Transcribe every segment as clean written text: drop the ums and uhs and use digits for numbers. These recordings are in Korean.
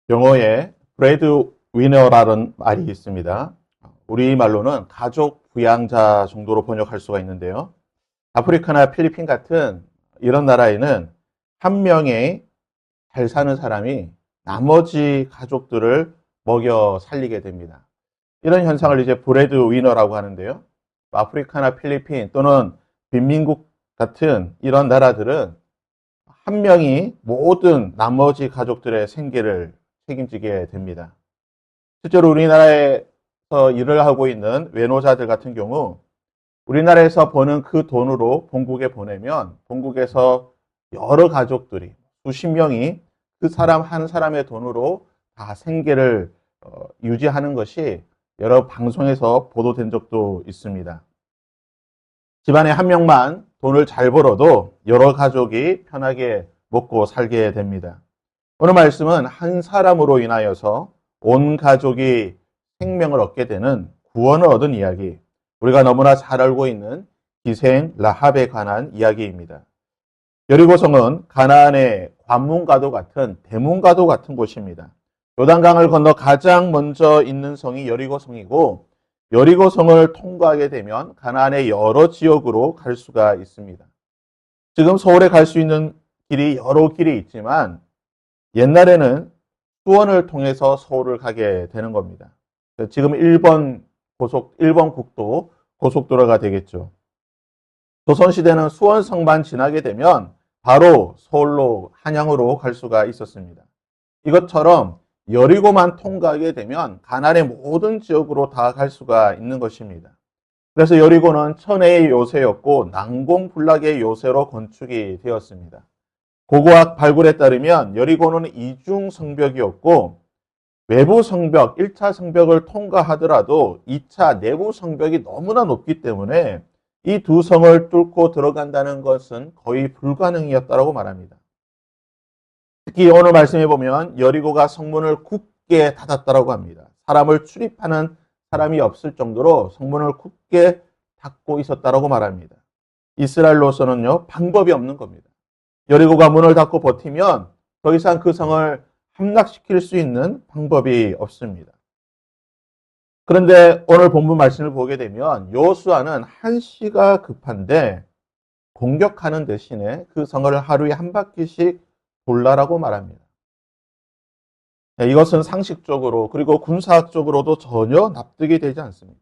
영어에 브레드 위너라는 말이 있습니다. 우리말로는 가족 부양자 정도로 번역할 수가 있는데요. 아프리카나 필리핀 같은 이런 나라에는 한 명의 잘 사는 사람이 나머지 가족들을 먹여 살리게 됩니다. 이런 현상을 이제 브레드 위너라고 하는데요. 아프리카나 필리핀 또는 빈민국 같은 이런 나라들은 한 명이 모든 나머지 가족들의 생계를 책임지게 됩니다. 실제로 우리나라에서 일을 하고 있는 외노자들 같은 경우 우리나라에서 버는 그 돈으로 본국에 보내면 본국에서 여러 가족들이 수십 명이 그 사람 한 사람의 돈으로 다 생계를 유지하는 것이 여러 방송에서 보도된 적도 있습니다. 집안에 한 명만 돈을 잘 벌어도 여러 가족이 편하게 먹고 살게 됩니다. 오늘 말씀은 한 사람으로 인하여서 온 가족이 생명을 얻게 되는 구원을 얻은 이야기, 우리가 너무나 잘 알고 있는 기생 라합에 관한 이야기입니다. 여리고성은 가나안의 관문과도 같은 대문과도 같은 곳입니다. 요단강을 건너 가장 먼저 있는 성이 여리고성이고 여리고성을 통과하게 되면 가나안의 여러 지역으로 갈 수가 있습니다. 지금 서울에 갈 수 있는 길이 여러 길이 있지만 옛날에는 수원을 통해서 서울을 가게 되는 겁니다. 지금 1번 국도 고속도로가 되겠죠. 조선시대는 수원성만 지나게 되면 바로 서울로 한양으로 갈 수가 있었습니다. 이것처럼 여리고만 통과하게 되면 가나안의 모든 지역으로 다 갈 수가 있는 것입니다. 그래서 여리고는 천혜의 요새였고 난공불락의 요새로 건축이 되었습니다. 고고학 발굴에 따르면 여리고는 이중 성벽이었고 외부 성벽, 1차 성벽을 통과하더라도 2차 내부 성벽이 너무나 높기 때문에 이 두 성을 뚫고 들어간다는 것은 거의 불가능이었다고 말합니다. 특히 오늘 말씀해 보면 여리고가 성문을 굳게 닫았다고 합니다. 사람을 출입하는 사람이 없을 정도로 성문을 굳게 닫고 있었다고 말합니다. 이스라엘로서는요, 방법이 없는 겁니다. 여리고가 문을 닫고 버티면 더 이상 그 성을 함락시킬 수 있는 방법이 없습니다. 그런데 오늘 본문 말씀을 보게 되면 여호수아는 한시가 급한데 공격하는 대신에 그 성을 하루에 한 바퀴씩 돌라라고 말합니다. 이것은 상식적으로 그리고 군사학적으로도 전혀 납득이 되지 않습니다.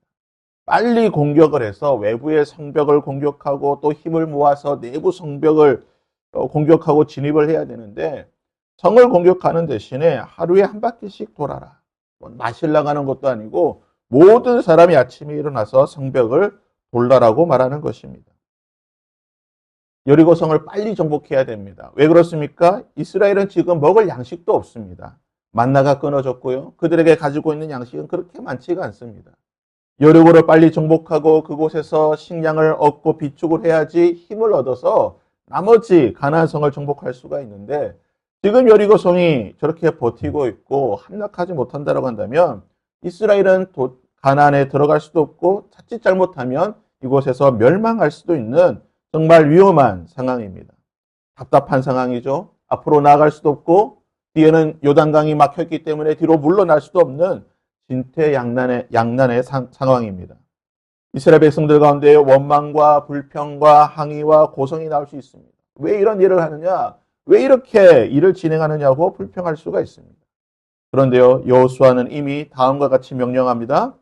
빨리 공격을 해서 외부의 성벽을 공격하고 또 힘을 모아서 내부 성벽을 공격하고 진입을 해야 되는데 성을 공격하는 대신에 하루에 한 바퀴씩 돌아라. 마실 나가는 것도 아니고 모든 사람이 아침에 일어나서 성벽을 돌라라고 말하는 것입니다. 여리고성을 빨리 정복해야 됩니다. 왜 그렇습니까? 이스라엘은 지금 먹을 양식도 없습니다. 만나가 끊어졌고요. 그들에게 가지고 있는 양식은 그렇게 많지가 않습니다. 여리고를 빨리 정복하고 그곳에서 식량을 얻고 비축을 해야지 힘을 얻어서 나머지 가나안 성을 정복할 수가 있는데 지금 여리고성이 저렇게 버티고 있고 함락하지 못한다고 한다면 이스라엘은 가나안에 들어갈 수도 없고 자칫 잘못하면 이곳에서 멸망할 수도 있는 정말 위험한 상황입니다. 답답한 상황이죠. 앞으로 나아갈 수도 없고 뒤에는 요단강이 막혔기 때문에 뒤로 물러날 수도 없는 진퇴양난의 상황입니다. 이스라엘 백성들 가운데 원망과 불평과 항의와 고성이 나올 수 있습니다. 왜 이런 일을 하느냐? 왜 이렇게 일을 진행하느냐고 불평할 수가 있습니다. 그런데요, 여호수아는 이미 다음과 같이 명령합니다.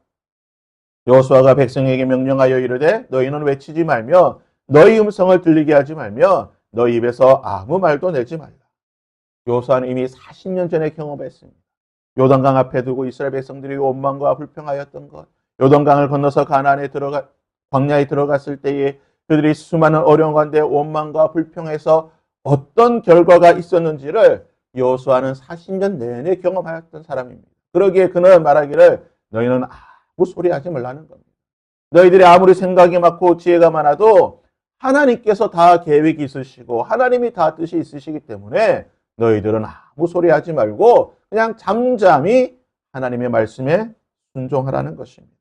여호수아가 백성에게 명령하여 이르되 너희는 외치지 말며 너희 음성을 들리게 하지 말며 너희 입에서 아무 말도 내지 말라. 여호수아는 이미 40년 전에 경험했습니다. 요단강 앞에 두고 이스라엘 백성들이 원망과 불평하였던 것, 요단강을 건너서 광야에 들어갔을 때에 그들이 수많은 어려운 가운데 원망과 불평해서 어떤 결과가 있었는지를 여호수아는 40년 내내 경험하였던 사람입니다. 그러기에 그는 말하기를 너희는 아무 소리 하지 말라는 겁니다. 너희들이 아무리 생각이 많고 지혜가 많아도 하나님께서 다 계획이 있으시고 하나님이 다 뜻이 있으시기 때문에 너희들은 아무 소리 하지 말고 그냥 잠잠히 하나님의 말씀에 순종하라는 것입니다.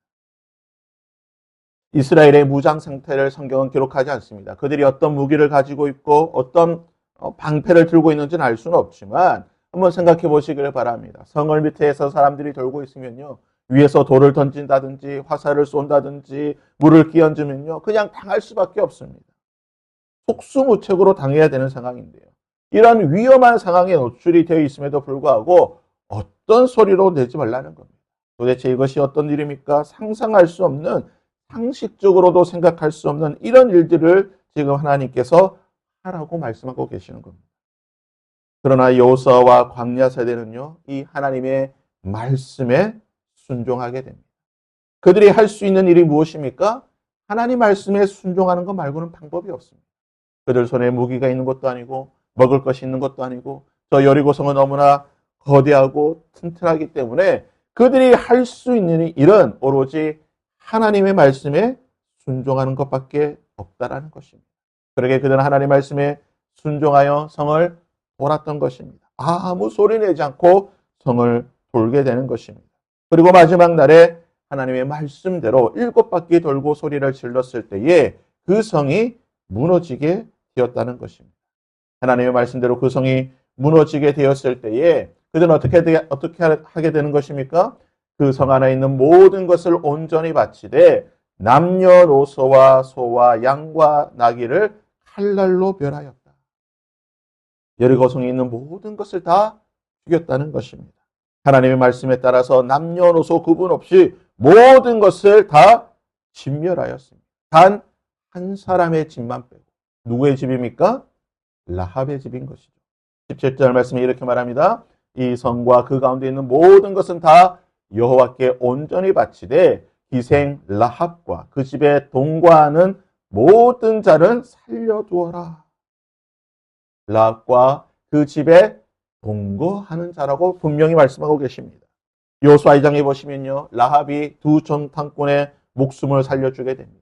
이스라엘의 무장 상태를 성경은 기록하지 않습니다. 그들이 어떤 무기를 가지고 있고 어떤 방패를 들고 있는지는 알 수는 없지만 한번 생각해 보시길 바랍니다. 성을 밑에서 사람들이 돌고 있으면요. 위에서 돌을 던진다든지 화살을 쏜다든지 물을 끼얹으면요. 그냥 당할 수밖에 없습니다. 속수무책으로 당해야 되는 상황인데요. 이런 위험한 상황에 노출이 되어 있음에도 불구하고 어떤 소리로 내지 말라는 겁니다. 도대체 이것이 어떤 일입니까? 상상할 수 없는, 상식적으로도 생각할 수 없는 이런 일들을 지금 하나님께서 하라고 말씀하고 계시는 겁니다. 그러나 여호수아와 광야 세대는요, 이 하나님의 말씀에 순종하게 됩니다. 그들이 할 수 있는 일이 무엇입니까? 하나님 말씀에 순종하는 것 말고는 방법이 없습니다. 그들 손에 무기가 있는 것도 아니고 먹을 것이 있는 것도 아니고 저 여리고성은 너무나 거대하고 튼튼하기 때문에 그들이 할 수 있는 일은 오로지 하나님의 말씀에 순종하는 것밖에 없다라는 것입니다. 그러게 그들은 하나님의 말씀에 순종하여 성을 돌았던 것입니다. 아무 소리 내지 않고 성을 돌게 되는 것입니다. 그리고 마지막 날에 하나님의 말씀대로 7바퀴 돌고 소리를 질렀을 때에 그 성이 무너지게 되었다는 것입니다. 하나님의 말씀대로 그 성이 무너지게 되었을 때에 그들은 어떻게 하게 되는 것입니까? 그 성 안에 있는 모든 것을 온전히 바치되 남녀노소와 소와 양과 나귀를 칼날로 멸하였다. 여리고성에 있는 모든 것을 다 죽였다는 것입니다. 하나님의 말씀에 따라서 남녀노소 구분 없이 모든 것을 다 진멸하였습니다. 단 한 사람의 집만 빼고. 누구의 집입니까? 라합의 집인 것이죠. 17절 말씀에 이렇게 말합니다. 이 성과 그 가운데 있는 모든 것은 다 여호와께 온전히 바치되 희생 라합과 그 집에 동거하는 모든 자는 살려두어라. 라합과 그 집에 동거하는 자라고 분명히 말씀하고 계십니다. 여호수아 2장에 보시면요. 라합이 두 정탐꾼의 목숨을 살려주게 됩니다.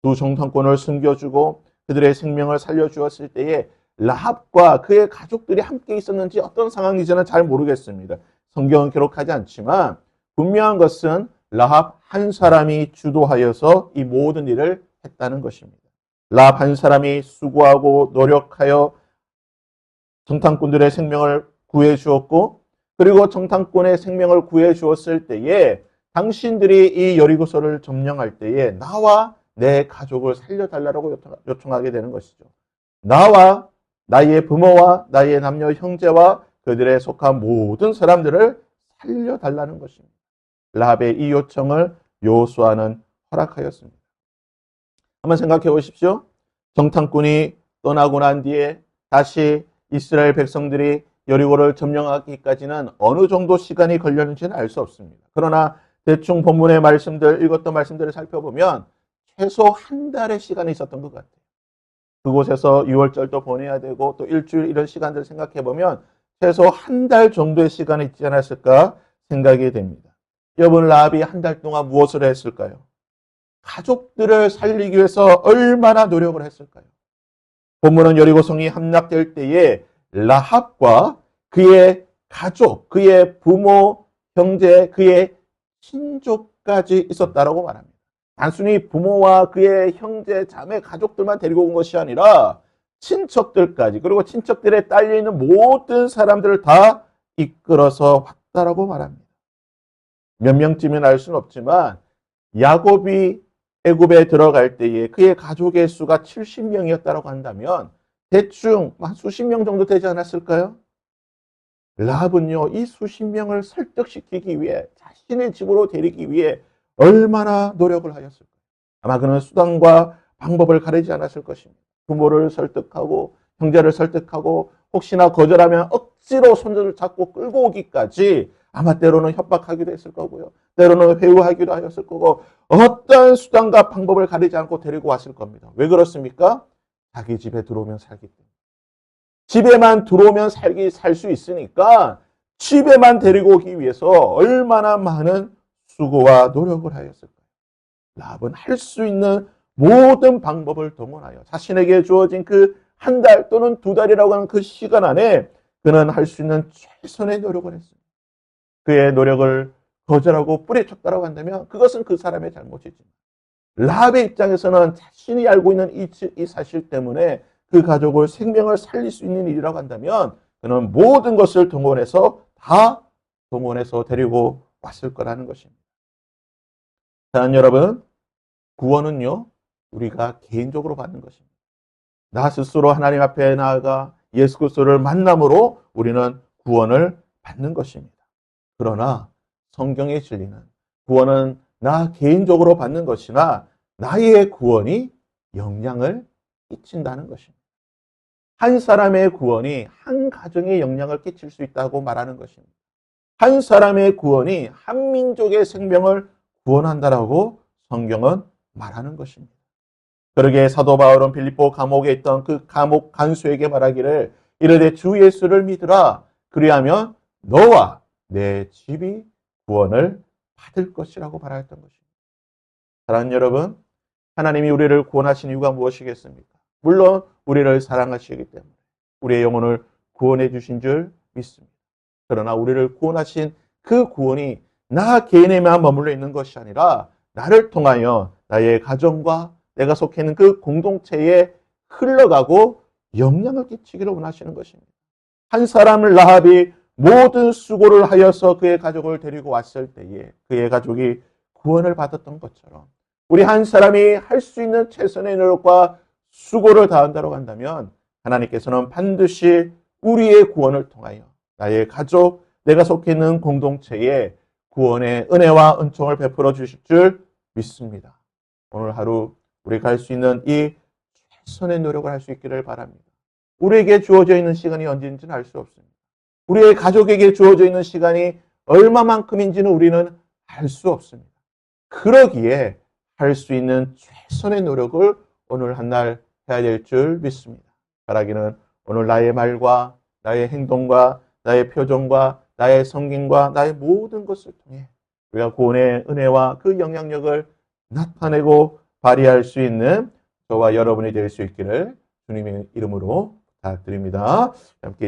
두 정탐꾼을 숨겨주고 그들의 생명을 살려주었을 때에 라합과 그의 가족들이 함께 있었는지 어떤 상황인지는 잘 모르겠습니다. 성경은 기록하지 않지만 분명한 것은 라합 한 사람이 주도하여서 이 모든 일을 했다는 것입니다. 라합 한 사람이 수고하고 노력하여 정탐꾼들의 생명을 구해 주었고 그리고 정탐꾼의 생명을 구해 주었을 때에 당신들이 이 여리고서를 점령할 때에 나와 내 가족을 살려달라고 요청하게 되는 것이죠. 나와 나의 부모와 나의 남녀 형제와 그들에 속한 모든 사람들을 살려달라는 것입니다. 라합의 이 요청을 여호수아는 허락하였습니다. 한번 생각해 보십시오. 정탐꾼이 떠나고 난 뒤에 다시 이스라엘 백성들이 여리고를 점령하기까지는 어느 정도 시간이 걸렸는지는 알 수 없습니다. 그러나 대충 본문의 말씀들, 읽었던 말씀들을 살펴보면 최소 한 달의 시간이 있었던 것 같아요. 그곳에서 6월절도 보내야 되고 또 일주일 이런 시간들을 생각해 보면 최소 한 달 정도의 시간이 있지 않았을까 생각이 됩니다. 여러분 라합이 한 달 동안 무엇을 했을까요? 가족들을 살리기 위해서 얼마나 노력을 했을까요? 본문은 여리고성이 함락될 때에 라합과 그의 가족, 그의 부모, 형제, 그의 친족까지 있었다라고 말합니다. 단순히 부모와 그의 형제, 자매, 가족들만 데리고 온 것이 아니라 친척들까지 그리고 친척들에 딸려있는 모든 사람들을 다 이끌어서 왔다라고 말합니다. 몇 명쯤은 알 수는 없지만 야곱이 애굽에 들어갈 때에 그의 가족의 수가 70명이었다고 한다면 대충 한 수십 명 정도 되지 않았을까요? 라합은요, 이 수십 명을 설득시키기 위해 자신의 집으로 데리기 위해 얼마나 노력을 하였을까요? 아마 그는 수단과 방법을 가리지 않았을 것입니다. 부모를 설득하고 형제를 설득하고 혹시나 거절하면 억지로 손을 잡고 끌고 오기까지 아마 때로는 협박하기도 했을 거고요. 때로는 회유하기도 하였을 거고 어떤 수단과 방법을 가리지 않고 데리고 왔을 겁니다. 왜 그렇습니까? 자기 집에 들어오면 살기 때문에. 집에만 들어오면 살 수 있으니까 집에만 데리고 오기 위해서 얼마나 많은 수고와 노력을 하였을까요? 라합은 할 수 있는 모든 방법을 동원하여 자신에게 주어진 그 한 달 또는 두 달이라고 하는 그 시간 안에 그는 할 수 있는 최선의 노력을 했습니다. 그의 노력을 거절하고 뿌리쳤다고 한다면 그것은 그 사람의 잘못이지. 라합의 입장에서는 자신이 알고 있는 이 사실 때문에 그 가족을 생명을 살릴 수 있는 일이라고 한다면 그는 모든 것을 동원해서 데리고 왔을 거라는 것입니다. 사랑하는 여러분, 구원은요, 우리가 개인적으로 받는 것입니다. 나 스스로 하나님 앞에 나아가 예수 그리스도를 만남으로 우리는 구원을 받는 것입니다. 그러나 성경의 진리는 구원은 나 개인적으로 받는 것이나 나의 구원이 영향을 끼친다는 것입니다. 한 사람의 구원이 한 가정에 영향을 끼칠 수 있다고 말하는 것입니다. 한 사람의 구원이 한 민족의 생명을 구원한다라고 성경은 말하는 것입니다. 그러기에 사도 바울은 빌립보 감옥에 있던 그 감옥 간수에게 말하기를 이르되 주 예수를 믿으라 그리하면 너와 내 집이 구원을 받을 것이라고 말하였던 것입니다. 사랑하는 여러분, 하나님이 우리를 구원하신 이유가 무엇이겠습니까? 물론 우리를 사랑하시기 때문에 우리의 영혼을 구원해 주신 줄 믿습니다. 그러나 우리를 구원하신 그 구원이 나 개인에만 머물러 있는 것이 아니라 나를 통하여 나의 가정과 내가 속해 있는 그 공동체에 흘러가고 영향을 끼치기를 원하시는 것입니다. 한 사람을 라합이 모든 수고를 하여서 그의 가족을 데리고 왔을 때에 그의 가족이 구원을 받았던 것처럼 우리 한 사람이 할 수 있는 최선의 노력과 수고를 다한다고 한다면 하나님께서는 반드시 우리의 구원을 통하여 나의 가족, 내가 속해 있는 공동체에 구원의 은혜와 은총을 베풀어 주실 줄 믿습니다. 오늘 하루 우리가 할 수 있는 이 최선의 노력을 할 수 있기를 바랍니다. 우리에게 주어져 있는 시간이 언제인지는 알 수 없습니다. 우리의 가족에게 주어져 있는 시간이 얼마만큼인지는 우리는 알 수 없습니다. 그러기에 할 수 있는 최선의 노력을 오늘 한 날 해야 될 줄 믿습니다. 바라기는 오늘 나의 말과 나의 행동과 나의 표정과 나의 성김과 나의 모든 것을 통해 우리가 구원의 은혜와 그 영향력을 나타내고 발휘할 수 있는 저와 여러분이 될 수 있기를 주님의 이름으로 부탁드립니다. 함께